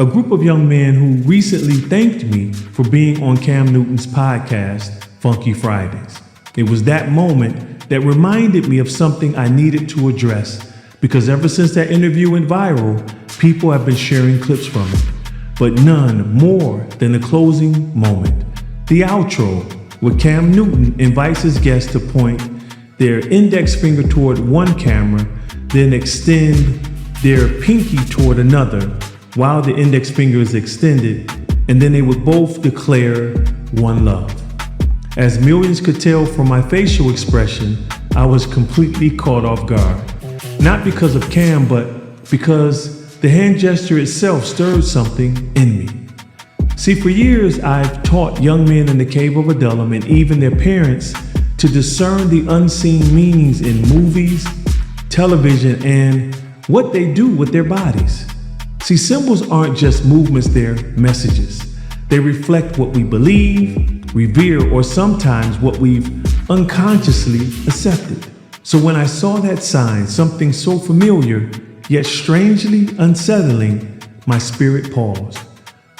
a group of young men who recently thanked me for being on Cam Newton's podcast, Funky Fridays. It was that moment that reminded me of something I needed to address, because ever since that interview went viral, people have been sharing clips from it, but none more than the closing moment, the outro, where Cam Newton invites his guests to point their index finger toward one camera, then extend their pinky toward another while the index finger is extended, and then they would both declare one love. As millions could tell from my facial expression, I was completely caught off guard. Not because of Cam, but because the hand gesture itself stirred something in me. See, for years, I've taught young men in the Cave of Adullam and even their parents to discern the unseen meanings in movies, television, and what they do with their bodies. See, symbols aren't just movements, they're messages. They reflect what we believe, revere, or sometimes what we've unconsciously accepted. So when I saw that sign, something so familiar, yet strangely unsettling, my spirit paused.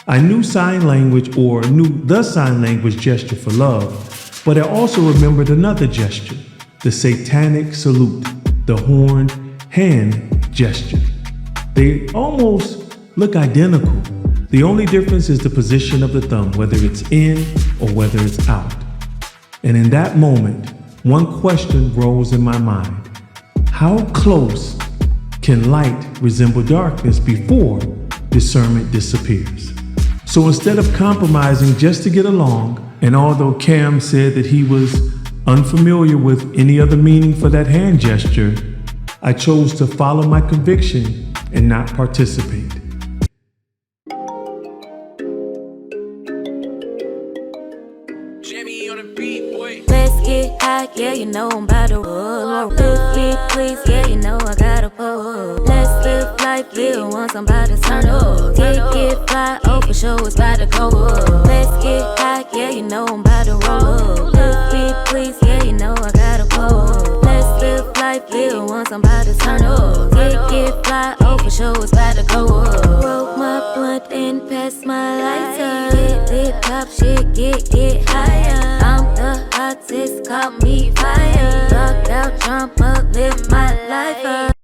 I knew sign language, or knew the sign language gesture for love, but I also remembered another gesture, the satanic salute, the horned hand gesture. They almost look identical. The only difference is the position of the thumb, whether it's in or whether it's out. And in that moment, one question rose in my mind. How close can light resemble darkness before discernment disappears? So instead of compromising just to get along, and although Cam said that he was unfamiliar with any other meaning for that hand gesture, I chose to follow my conviction and not participate. Let's get high, yeah, you know I'm about to roll. Please, yeah, you know I gotta pull. Let's live life, live once, I'm about to turn up. Get fly, oh for sure, it's about to go up. Let's get high, yeah, you know I'm about to roll. Please, yeah, you know I gotta pull. Let's live life, live once, I'm about to turn up. Get fly, oh for sure, it's about to go up. Roll my blunt and pass my lighter. Get pop shit, get higher. I'm the hottest, call me fire. Rock out, jump up, live my life up.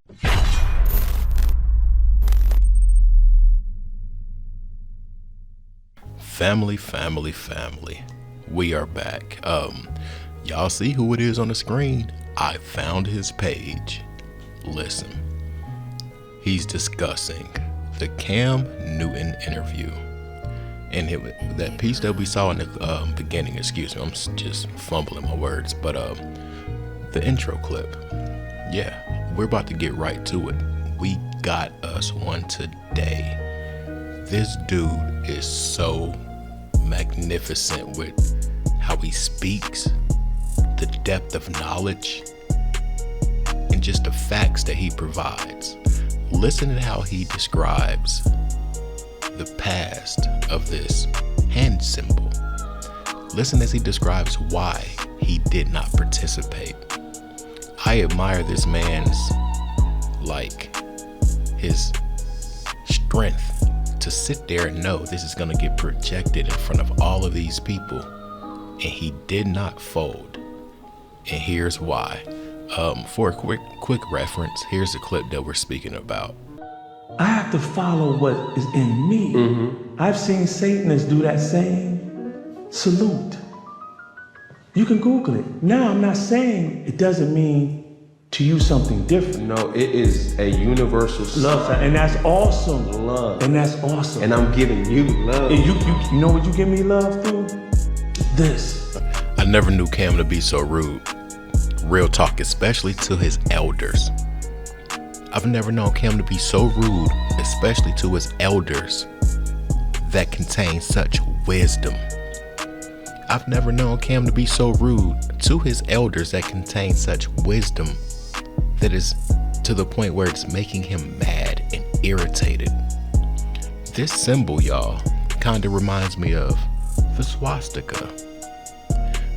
Family. We are back. Y'all see who it is on the screen? I found his page. Listen, he's discussing the Cam Newton interview. And that piece that we saw in the beginning, excuse me, I'm just fumbling my words, but the intro clip. Yeah, we're about to get right to it. We got us one today. This dude is so magnificent with how he speaks, the depth of knowledge, and just the facts that he provides. Listen to how he describes the past of this hand symbol. Listen as he describes why he did not participate. I admire this man's, his strength to sit there and know this is going to get projected in front of all of these people, and he did not fold. And here's why. For a quick reference, here's the clip that we're speaking about. I have to follow what is in me. Mm-hmm. I've seen Satanists do that same salute. You can Google it. Now, I'm not saying it doesn't mean to you something different. No, it is a universal love, and that's awesome. Love. And that's awesome. And I'm giving you love. And you know what you give me love through? This. I never knew Cam to be so rude. Real talk, especially to his elders. I've never known Cam to be so rude, especially to his elders that contain such wisdom. I've never known Cam to be so rude to his elders that contain such wisdom that is to the point where it's making him mad and irritated. This symbol, y'all, kind of reminds me of the swastika.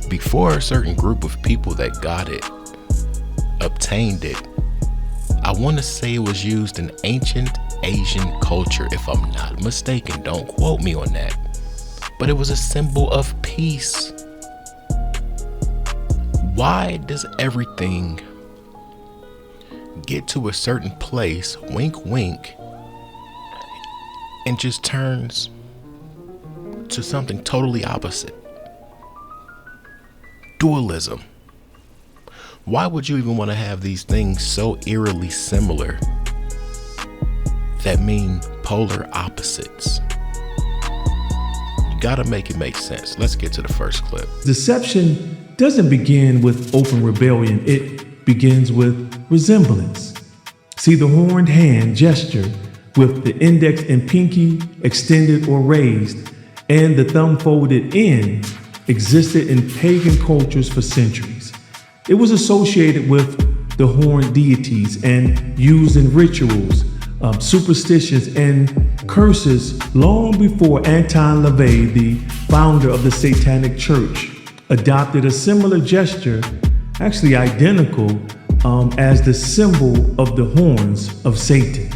Before a certain group of people that got it, obtained it, I want to say it was used in ancient Asian culture, if I'm not mistaken. Don't quote me on that. But it was a symbol of peace. Why does everything get to a certain place, wink wink, and just turns to something totally opposite? Dualism. Why would you even want to have these things so eerily similar that mean polar opposites? You gotta make it make sense. Let's get to the first clip. Deception doesn't begin with open rebellion. It begins with resemblance. See, the horned hand gesture with the index and pinky extended or raised and the thumb folded in existed in pagan cultures for centuries. It was associated with the horned deities and used in rituals, superstitions, and curses long before Anton LaVey, the founder of the Satanic Church, adopted a similar gesture, actually identical, as the symbol of the horns of Satan.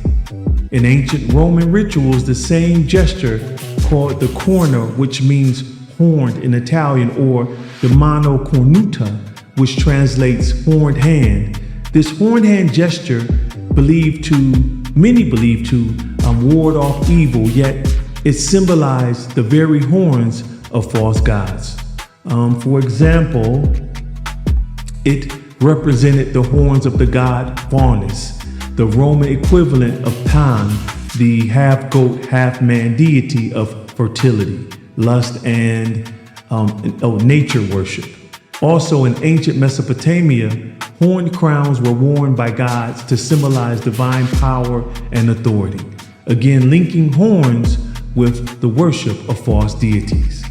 In ancient Roman rituals, the same gesture, called the corna, which means horned in Italian, or the mano cornuta, which translates horned hand. This horned hand gesture many believe to ward off evil, yet it symbolized the very horns of false gods. For example, it represented the horns of the god Faunus, the Roman equivalent of Pan, the half-goat, half-man deity of fertility, lust, and nature worship. Also in ancient Mesopotamia, horned crowns were worn by gods to symbolize divine power and authority, again linking horns with the worship of false deities.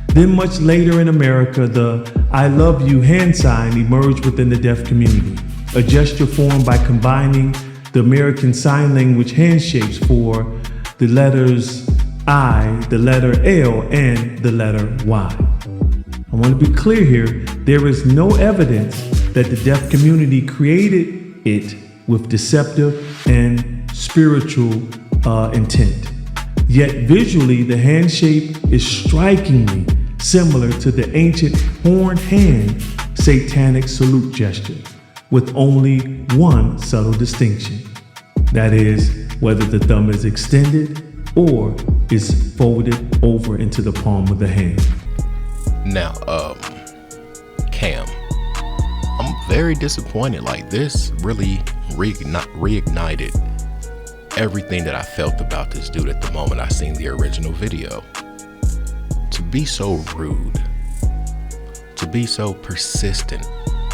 Then much later in America, the I love you hand sign emerged within the deaf community, a gesture formed by combining the American Sign Language handshakes for the letters I, the letter L, and the letter Y. I want to be clear here, there is no evidence that the deaf community created it with deceptive and spiritual intent. Yet visually, the hand shape is strikingly similar to the ancient horned hand satanic salute gesture, with only one subtle distinction. That is, whether the thumb is extended or is folded over into the palm of the hand. Now, Cam, I'm very disappointed. Like, this really reignited everything that I felt about this dude at the moment I seen the original video. To be so rude, to be so persistent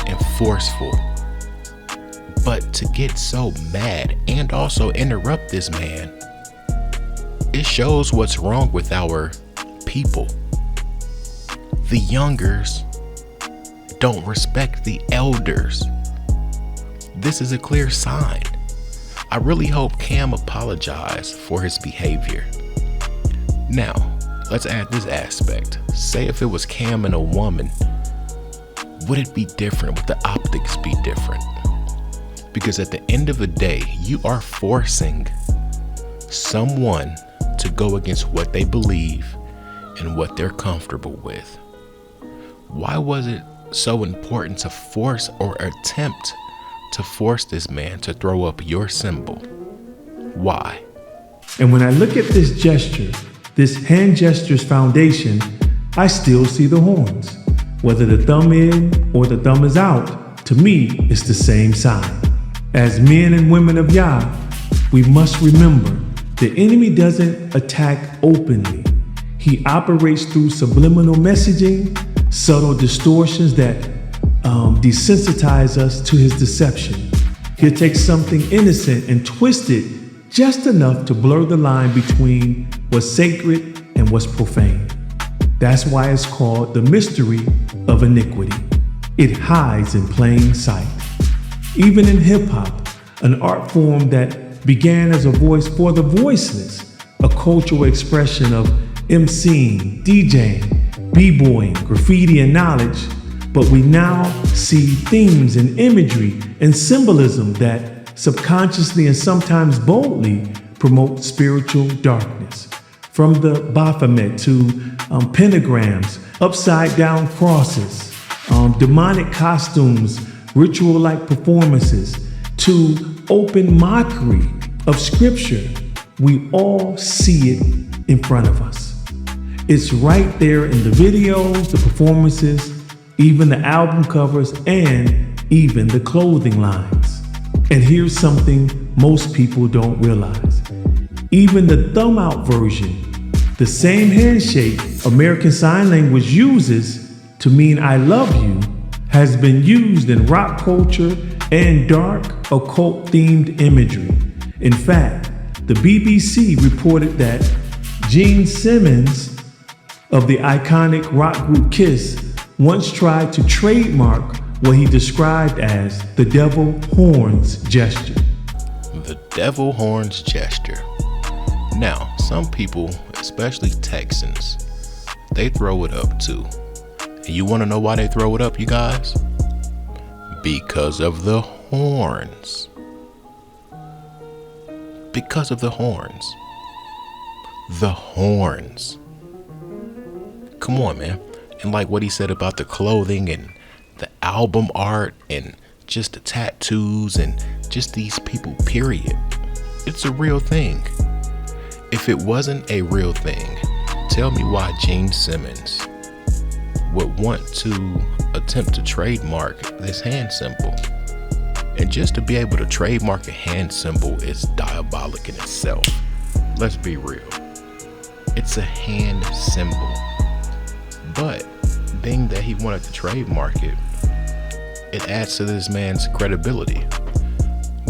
and forceful, but to get so mad and also interrupt this man, it shows what's wrong with our people. The youngers don't respect the elders. This is a clear sign. I really hope Cam apologized for his behavior. Now, let's add this aspect. Say if it was Cam and a woman, would it be different? Would the optics be different? Because at the end of the day, you are forcing someone to go against what they believe and what they're comfortable with. Why was it so important to force or attempt to force this man to throw up your symbol? Why? And when I look at this gesture, this hand gesture's foundation, I still see the horns. Whether the thumb in or the thumb is out, to me, it's the same sign. As men and women of Yah, we must remember the enemy doesn't attack openly. He operates through subliminal messaging, subtle distortions that desensitize us to his deception. He'll take something innocent and twist it just enough to blur the line between what's sacred and what's profane. That's why it's called the mystery of iniquity. It hides in plain sight. Even in hip-hop, an art form that began as a voice for the voiceless, a cultural expression of MCing, DJing, b-boying, graffiti, and knowledge, but we now see themes and imagery and symbolism that subconsciously and sometimes boldly promote spiritual darkness. From the Baphomet to pentagrams, upside down crosses, demonic costumes, ritual-like performances, to open mockery of scripture, we all see it in front of us. It's right there in the videos, the performances, even the album covers, and even the clothing lines. And here's something most people don't realize. Even the thumb out version, the same handshake American Sign Language uses to mean I love you, has been used in rock culture and dark occult themed imagery. In fact, the BBC reported that Gene Simmons of the iconic rock group Kiss once tried to trademark what he described as the devil horns gesture. The devil horns gesture. Now, some people, especially Texans, they throw it up too. And you want to know why they throw it up, you guys? Because of the horns. Because of the horns. The horns. Come on, man. And like what he said about the clothing and the album art and just the tattoos and just these people, period. It's a real thing. If it wasn't a real thing, tell me why Gene Simmons would want to attempt to trademark this hand symbol. And just to be able to trademark a hand symbol is diabolic in itself. Let's be real. It's a hand symbol. But being that he wanted to trademark it, it adds to this man's credibility.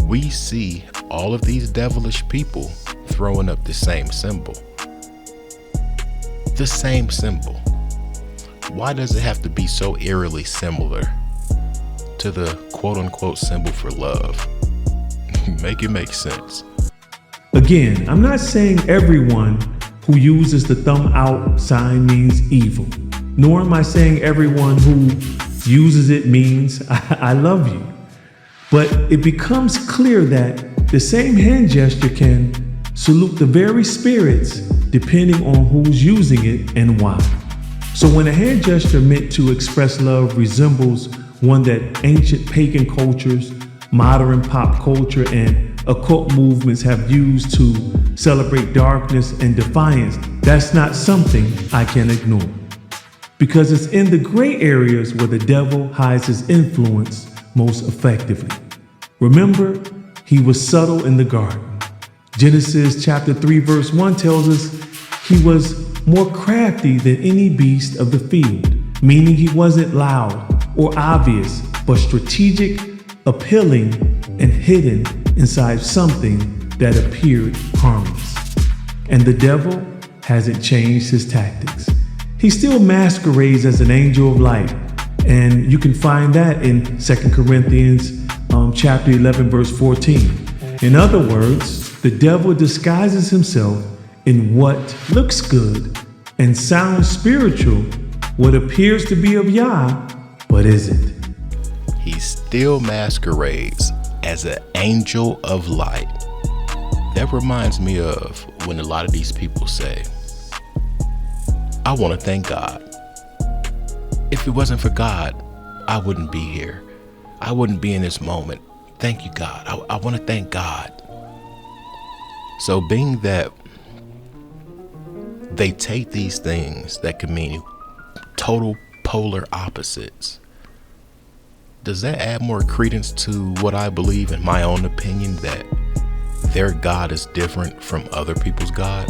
We see all of these devilish people throwing up the same symbol. The same symbol. Why does it have to be so eerily similar to the quote unquote symbol for love? Make it make sense. Again, I'm not saying everyone who uses the thumb out sign means evil, nor am I saying everyone who uses it means I love you. But it becomes clear that the same hand gesture can salute the very spirits depending on who's using it and why. So when a hand gesture meant to express love resembles one that ancient pagan cultures, modern pop culture, and occult movements have used to celebrate darkness and defiance, that's not something I can ignore. Because it's in the gray areas where the devil hides his influence most effectively. Remember, he was subtle in the garden. Genesis chapter 3 verse 1 tells us he was more crafty than any beast of the field, meaning he wasn't loud or obvious, but strategic, appealing, and hidden inside something that appeared harmless. And the devil hasn't changed his tactics. He still masquerades as an angel of light, and you can find that in 2 Corinthians chapter 11 verse 14. In other words, the devil disguises himself in what looks good and sounds spiritual, what appears to be of Yah, but isn't. He still masquerades as an angel of light. That reminds me of when a lot of these people say, I want to thank God. If it wasn't for God, I wouldn't be here. I wouldn't be in this moment. Thank you, God. I want to thank God. So being that they take these things that can mean total polar opposites, does that add more credence to what I believe, in my own opinion, that their God is different from other people's God?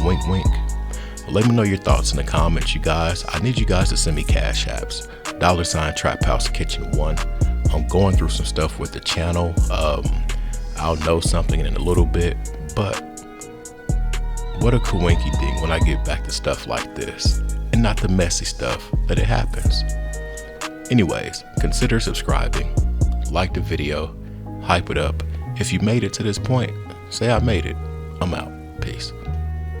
Wink, wink. Let me know your thoughts in the comments, you guys. I need you guys to send me cash apps. $ Trap House Kitchen 1. I'm going through some stuff with the channel. I'll know something in a little bit, but what a coinky ding when I get back to stuff like this, and not the messy stuff that it happens. Anyways, consider subscribing, like the video, hype it up. If you made it to this point, say I made it. I'm out. Peace.